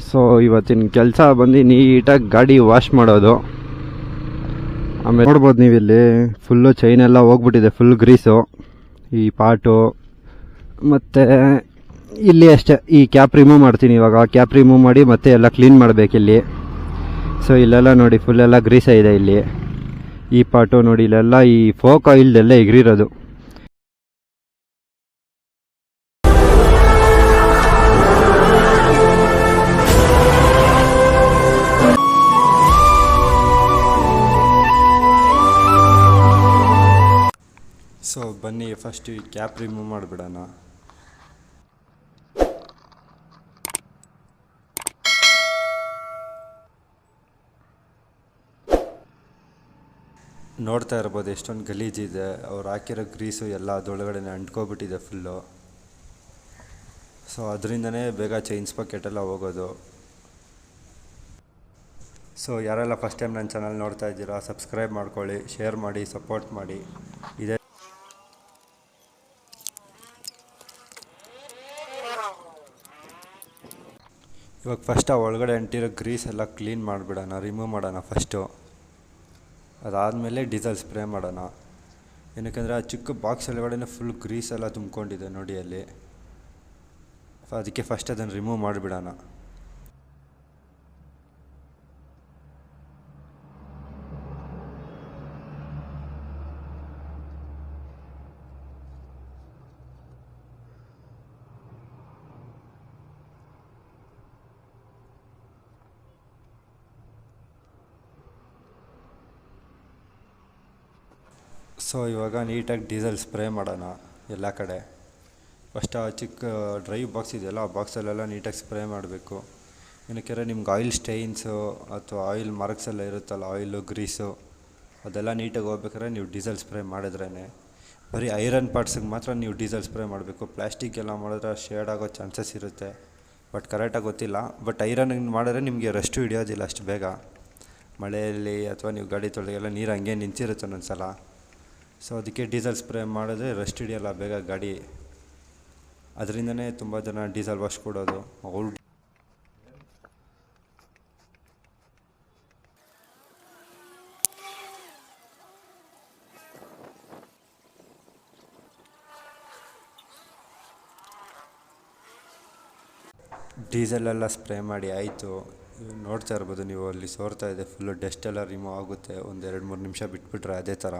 So ಇವತ್ತಿನ ಕೆಲಸ ಬಂದು ನೀಟಾಗಿ ಗಾಡಿ ವಾಶ್ ಮಾಡೋದು. ಆಮೇಲೆ ನೋಡ್ಬೋದು ನೀವು ಇಲ್ಲಿ ಫುಲ್ಲು ಚೈನ್ ಎಲ್ಲ ಹೋಗ್ಬಿಟ್ಟಿದೆ, ಫುಲ್ ಗ್ರೀಸು ಈ ಪಾಟು. ಮತ್ತು ಇಲ್ಲಿ ಅಷ್ಟೇ ಈ ಕ್ಯಾಪ್ ರಿಮೂವ್ ಮಾಡ್ತೀನಿ ಇವಾಗ. ಕ್ಯಾಪ್ ರಿಮೂವ್ ಮಾಡಿ ಮತ್ತೆ ಎಲ್ಲ ಕ್ಲೀನ್ ಮಾಡಬೇಕಿಲ್ಲಿ. ಸೊ ಇಲ್ಲೆಲ್ಲ ನೋಡಿ ಫುಲ್ ಎಲ್ಲ ಗ್ರೀಸೇ ಇದೆ ಇಲ್ಲಿ. ಈ ಪಾಟು ನೋಡಿ ಇಲ್ಲೆಲ್ಲ ಈ ಫೋಕ್ ಆಯಿಲ್ದೆಲ್ಲ ಎಗರಿರೋದು. ಸೊ ಬನ್ನಿ ಫಸ್ಟ್ ಈ ಕ್ಯಾಪ್ ರಿಮೂವ್ ಮಾಡಿಬಿಡೋಣ. ನೋಡ್ತಾ ಇರ್ಬೋದು ಎಷ್ಟೊಂದು ಗಲೀಜಿದೆ. ಅವ್ರು ಹಾಕಿರೋ ಗ್ರೀಸು ಎಲ್ಲ ಅದರೊಳಗಡೆ ಅಂಟ್ಕೊಬಿಟ್ಟಿದೆ ಫುಲ್ಲು. ಸೊ ಅದರಿಂದನೇ ಬೇಗ ಚೈನ್ಸ್ ಪಾಕೆಟೆಲ್ಲ ಹೋಗೋದು. ಸೊ ಯಾರೆಲ್ಲ ಫಸ್ಟ್ ಟೈಮ್ ನನ್ನ ಚಾನಲ್ ನೋಡ್ತಾ ಇದ್ದೀರಾ ಸಬ್ಸ್ಕ್ರೈಬ್ ಮಾಡ್ಕೊಳ್ಳಿ, ಶೇರ್ ಮಾಡಿ, ಸಪೋರ್ಟ್ ಮಾಡಿ. ಇದೇ ಇವಾಗ ಫಸ್ಟ್ ಆ ಒಳಗಡೆ ಅಂಟಿರೋ ಗ್ರೀಸ್ ಎಲ್ಲ ಕ್ಲೀನ್ ಮಾಡಿಬಿಡೋಣ, ರಿಮೂವ್ ಮಾಡೋಣ ಫಸ್ಟು. ಅದಾದಮೇಲೆ ಡೀಸೆಲ್ ಸ್ಪ್ರೇ ಮಾಡೋಣ. ಏನಕ್ಕೆಂದರೆ ಆ ಚಿಕ್ಕ ಬಾಕ್ಸ್ ಒಳಗಡೆ ಫುಲ್ ಗ್ರೀಸ್ ಎಲ್ಲ ತುಂಬ್ಕೊಂಡಿದೆ ನೋಡಿ ಅಲ್ಲಿ. ಅದಕ್ಕೆ ಫಸ್ಟ್ ಅದನ್ನು ರಿಮೂವ್ ಮಾಡಿಬಿಡೋಣ. ಸೊ ಇವಾಗ ನೀಟಾಗಿ ಡೀಸೆಲ್ ಸ್ಪ್ರೇ ಮಾಡೋಣ ಎಲ್ಲ ಕಡೆ. ಫಸ್ಟ್ ಆ ಚಿಕ್ಕ ಡ್ರೈ ಬಾಕ್ಸ್ ಇದೆಯಲ್ಲ ಆ ಬಾಕ್ಸಲ್ಲೆಲ್ಲ ನೀಟಾಗಿ ಸ್ಪ್ರೇ ಮಾಡಬೇಕು. ಏನಕ್ಕೆ ನಿಮ್ಗೆ ಆಯಿಲ್ ಸ್ಟೈನ್ಸು ಅಥವಾ ಆಯಿಲ್ ಮಾರ್ಕ್ಸ್ ಎಲ್ಲ ಇರುತ್ತಲ್ಲ, ಆಯಿಲು ಗ್ರೀಸು ಅದೆಲ್ಲ ನೀಟಾಗಿ ಹೋಗ್ಬೇಕಾದ್ರೆ ನೀವು ಡೀಸೆಲ್ ಸ್ಪ್ರೇ ಮಾಡಿದ್ರೇ. ಬರೀ ಐರನ್ ಪಾರ್ಟ್ಸಿಗೆ ಮಾತ್ರ ನೀವು ಡೀಸೆಲ್ ಸ್ಪ್ರೇ ಮಾಡಬೇಕು. ಪ್ಲಾಸ್ಟಿಕ್ ಎಲ್ಲ ಮಾಡಿದ್ರೆ ಶೇಡ್ ಆಗೋ ಚಾನ್ಸಸ್ ಇರುತ್ತೆ, ಬಟ್ ಕರೆಕ್ಟಾಗಿ ಗೊತ್ತಿಲ್ಲ. ಬಟ್ ಐರನ್ ಮಾಡಿದ್ರೆ ನಿಮಗೆ ರೆಸ್ಟು ಹಿಡಿಯೋದಿಲ್ಲ ಅಷ್ಟು ಬೇಗ. ಮಳೆಯಲ್ಲಿ ಅಥವಾ ನೀವು ಗಾಡಿ ತೊಳೆಗೆಲ್ಲ ನೀರು ಹಂಗೆ ನಿಂತಿರುತ್ತೆ ಒಂದೊಂದು ಸಲ. ಸೊ ಅದಕ್ಕೆ ಡೀಸೆಲ್ ಸ್ಪ್ರೇ ಮಾಡಿದ್ರೆ ರೆಸ್ಟ್ ಹಿಡಿಯೋಲ್ಲ ಬೇಗ ಗಾಡಿ. ಅದರಿಂದನೇ ತುಂಬ ಜನ ಡೀಸೆಲ್ ವಾಶ್ ಕೊಡೋದು. ಅವ್ರು ಡೀಸೆಲೆಲ್ಲ ಸ್ಪ್ರೇ ಮಾಡಿ ಆಯಿತು. ನೋಡ್ತಾ ಇರ್ಬೋದು ನೀವು ಅಲ್ಲಿ ಸೋರ್ತಾ ಇದೆ ಫುಲ್ಲು. ಡಸ್ಟೆಲ್ಲ ರಿಮೂವ್ ಆಗುತ್ತೆ ಒಂದು 2-3 ನಿಮಿಷ ಬಿಟ್ಬಿಟ್ರೆ ಅದೇ ಥರ.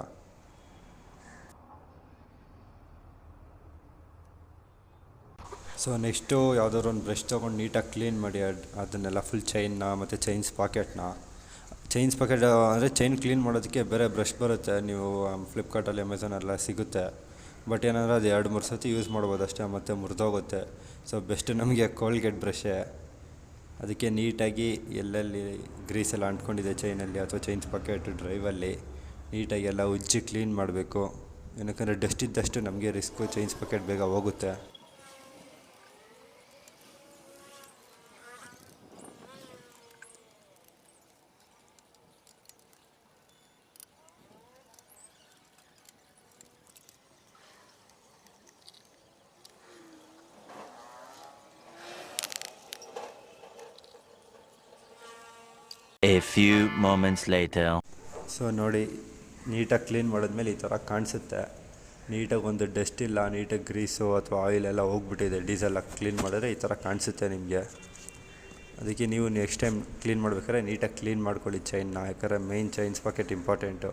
ಸೊ ನೆಕ್ಸ್ಟು ಯಾವುದಾದ್ರು ಒಂದು ಬ್ರಷ್ ತೊಗೊಂಡು ನೀಟಾಗಿ ಕ್ಲೀನ್ ಮಾಡಿ ಅದನ್ನೆಲ್ಲ ಫುಲ್ ಚೈನ್ನ ಮತ್ತು ಚೈನ್ಸ್ ಪಾಕೆಟ್ ಅಂದರೆ ಚೈನ್ ಕ್ಲೀನ್ ಮಾಡೋದಕ್ಕೆ ಬೇರೆ ಬ್ರಷ್ ಬರುತ್ತೆ, ನೀವು ಫ್ಲಿಪ್ಕಾರ್ಟಲ್ಲಿ ಅಮೆಝಾನೆಲ್ಲ ಸಿಗುತ್ತೆ. ಬಟ್ ಏನಂದರೆ ಅದು 2-3 ಸತಿ ಯೂಸ್ ಮಾಡ್ಬೋದು ಅಷ್ಟೇ, ಮತ್ತು ಮುರಿದೋಗುತ್ತೆ. ಸೊ ಬೆಸ್ಟ್ ನಮಗೆ ಕೋಲ್ಗೇಟ್ ಬ್ರಷೇ. ಅದಕ್ಕೆ ನೀಟಾಗಿ ಎಲ್ಲೆಲ್ಲಿ ಗ್ರೀಸೆಲ್ಲ ಅಂಟ್ಕೊಂಡಿದೆ ಚೈನಲ್ಲಿ ಅಥವಾ ಚೈನ್ಸ್ ಪಾಕೆಟ್ ಡ್ರೈವಲ್ಲಿ ನೀಟಾಗಿ ಎಲ್ಲ ಉಜ್ಜಿ ಕ್ಲೀನ್ ಮಾಡಬೇಕು. ಏನಕ್ಕಂದರೆ ಡಸ್ಟ್ ಇದ್ದಷ್ಟು ನಮಗೆ ರಿಸ್ಕು, ಚೈನ್ಸ್ ಪಾಕೆಟ್ ಬೇಗ ಹೋಗುತ್ತೆ. A few moments later. So ನೋಡಿ ನೀಟಾಗಿ ಕ್ಲೀನ್ ಮಾಡಿದ್ಮೇಲೆ ಈ ಥರ ಕಾಣಿಸುತ್ತೆ. ನೀಟಾಗಿ ಒಂದು ಡಸ್ಟ್ ಇಲ್ಲ, ನೀಟಾಗಿ ಗ್ರೀಸು ಅಥವಾ ಆಯಿಲೆಲ್ಲ ಹೋಗ್ಬಿಟ್ಟಿದೆ. ಡೀಸೆಲ್ಲ ಕ್ಲೀನ್ ಮಾಡಿದ್ರೆ ಈ ಥರ ಕಾಣಿಸುತ್ತೆ ನಿಮಗೆ. ಅದಕ್ಕೆ ನೀವು ನೆಕ್ಸ್ಟ್ ಟೈಮ್ ಕ್ಲೀನ್ ಮಾಡ್ಬೇಕಾದ್ರೆ ನೀಟಾಗಿ ಕ್ಲೀನ್ ಮಾಡ್ಕೊಳ್ಳಿ ಚೈನ್ನ, ಯಾಕಂದರೆ main chains pocket important.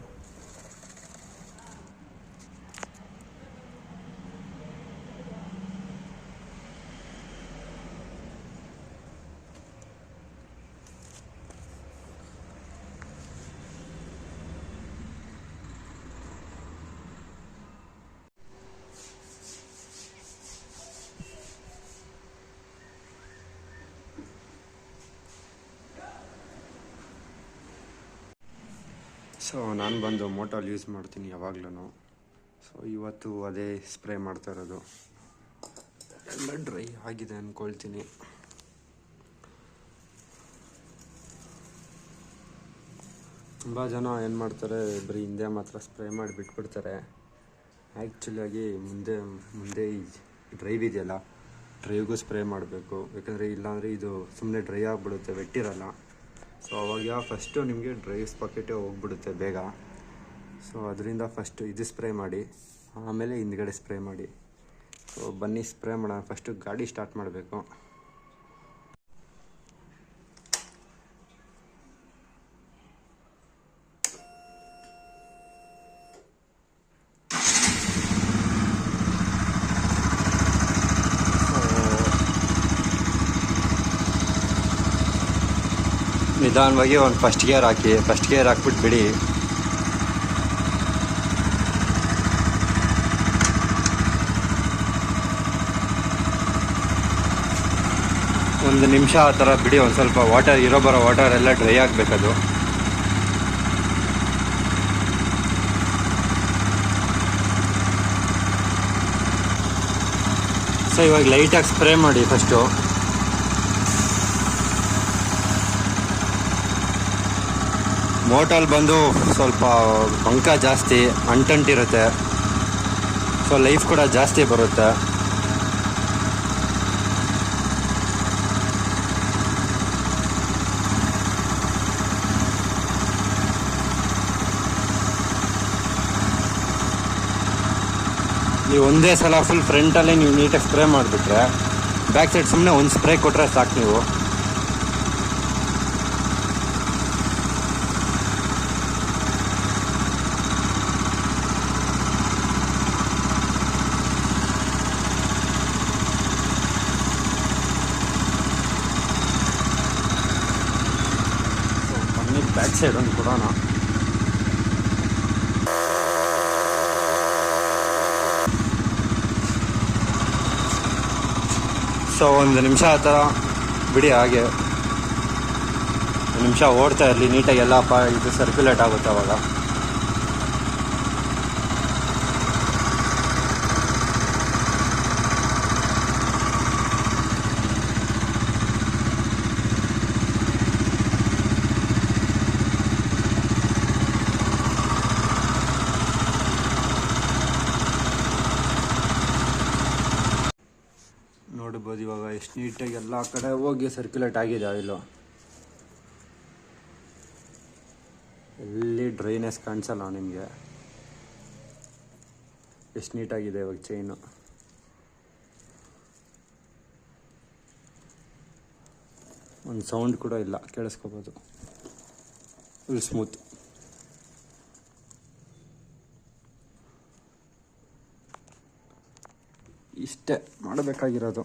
So ನಾನು ಬಂದು ಮೋಟಲ್ ಯೂಸ್ ಮಾಡ್ತೀನಿ ಯಾವಾಗ್ಲೂ. ಸೊ ಇವತ್ತು ಅದೇ ಸ್ಪ್ರೇ ಮಾಡ್ತಾ ಇರೋದು. ಎಲ್ಲ ಡ್ರೈ ಆಗಿದೆ ಅಂದ್ಕೊಳ್ತೀನಿ. ತುಂಬ ಜನ ಏನು ಮಾಡ್ತಾರೆ, ಬರೀ ಹಿಂದೆ ಮಾತ್ರ ಸ್ಪ್ರೇ ಮಾಡಿ ಬಿಟ್ಬಿಡ್ತಾರೆ. ಆ್ಯಕ್ಚುಲಿಯಾಗಿ ಮುಂದೆ ಈ ಡ್ರೈವ್ ಇದೆಯಲ್ಲ ಡ್ರೈವ್ಗೂ ಸ್ಪ್ರೇ ಮಾಡಬೇಕು, ಯಾಕಂದರೆ ಇಲ್ಲಾಂದರೆ ಇದು ಸುಮ್ಮನೆ ಡ್ರೈ ಆಗಿಬಿಡುತ್ತೆ, ವೆಟ್ಟಿರಲ್ಲ. ಸೊ ಅವಾಗ ಫಸ್ಟು ನಿಮಗೆ ಡ್ರೈವ್ಸ್ ಬಕೆಟೇ ಹೋಗ್ಬಿಡುತ್ತೆ ಬೇಗ. ಸೊ ಅದರಿಂದ ಫಸ್ಟು ಇದು ಸ್ಪ್ರೇ ಮಾಡಿ, ಆಮೇಲೆ ಹಿಂದ್ಗಡೆ ಸ್ಪ್ರೇ ಮಾಡಿ. ಸೊ ಬನ್ನಿ ಸ್ಪ್ರೇ ಮಾಡೋಣ. ಫಸ್ಟು ಗಾಡಿ ಸ್ಟಾರ್ಟ್ ಮಾಡಬೇಕು. ನಿಧಾನವಾಗಿ ಒಂದು ಫಸ್ಟ್ ಗೇರ್ ಹಾಕಿ, ಫಸ್ಟ್ ಗೇರ್ ಹಾಕ್ಬಿಟ್ಟು ಬಿಡಿ. ಒಂದು ನಿಮಿಷ ಆ ಥರ ಬಿಡಿ, ಒಂದು ಸ್ವಲ್ಪ ವಾಟರ್ ಬರೋ ವಾಟರ್ ಎಲ್ಲ ಡ್ರೈ ಆಗಬೇಕದು. ಸೊ ಇವಾಗ ಲೈಟಾಗಿ ಸ್ಪ್ರೇ ಮಾಡಿ ಫಸ್ಟು. ಮೋಟಲ್ ಬಂದು ಸ್ವಲ್ಪ ಬಂಕ ಜಾಸ್ತಿ, ಅಂಟಂಟಿರುತ್ತೆ. ಸೊ ಲೈಫ್ ಕೂಡ ಜಾಸ್ತಿ ಬರುತ್ತೆ. ನೀವು ಒಂದೇ ಸಲ ಫುಲ್ ಫ್ರಂಟಲ್ಲೇ ನೀವು ನೀಟಾಗಿ ಸ್ಪ್ರೇ ಮಾಡಿಬಿಟ್ರೆ, ಬ್ಯಾಕ್ ಸೈಡ್ ಸುಮ್ಮನೆ ಒಂದು ಸ್ಪ್ರೇ ಕೊಟ್ಟರೆ ಸಾಕು ನೀವು. ಬ್ಯಾಕ್ ಸೈಡ್ ಒಂದು ಕೊಡೋಣ. ಸೊ ಒಂದು ನಿಮಿಷ ಆ ಥರ ಬಿಡಿ, ಹಾಗೆ ಒಂದು ನಿಮಿಷ ಓಡ್ತಾ ಇರಲಿ ನೀಟಾಗಿ, ಎಲ್ಲ ಇದು ಸರ್ಕ್ಯುಲೇಟ್ ಆಗುತ್ತೆ ಅವಾಗ. ನೋಡ್ಬೋದು ಇವಾಗ ಎಷ್ಟು ನೀಟಾಗಿ ಎಲ್ಲ ಕಡೆ ಹೋಗಿ ಸರ್ಕ್ಯುಲೇಟ್ ಆಗಿದೆ ಆಯಿಲು. ಎಲ್ಲಿ ಡ್ರೈನೆಸ್ ಕಾಣಿಸಲ್ಲ ನಿಮಗೆ. ಎಷ್ಟು ನೀಟಾಗಿದೆ ಇವಾಗ ಚೈನು. ಒಂದು ಸೌಂಡ್ ಕೂಡ ಇಲ್ಲ, ಕೇಳಿಸ್ಕೋಬೋದು. Full smooth. ಇಷ್ಟೇ ಮಾಡಬೇಕಾಗಿರೋದು.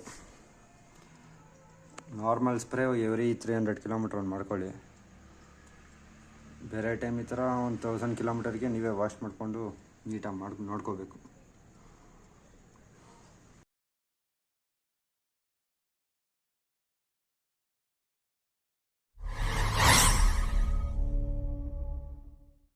ನಾರ್ಮಲ್ ಸ್ಪ್ರೇ ಎವ್ರಿ 300 ಕಿಲೋಮೀಟ್ರ್ ಒಂದು ಮಾಡ್ಕೊಳ್ಳಿ. ಬೇರೆ ಟೈಮ್ ಈ ಥರ 1000 ಕಿಲೋಮೀಟರ್ಗೆ ನೀವೇ ವಾಶ್ ಮಾಡಿಕೊಂಡು ನೀಟಾಗಿ ನೋಡ್ಕೋಬೇಕು.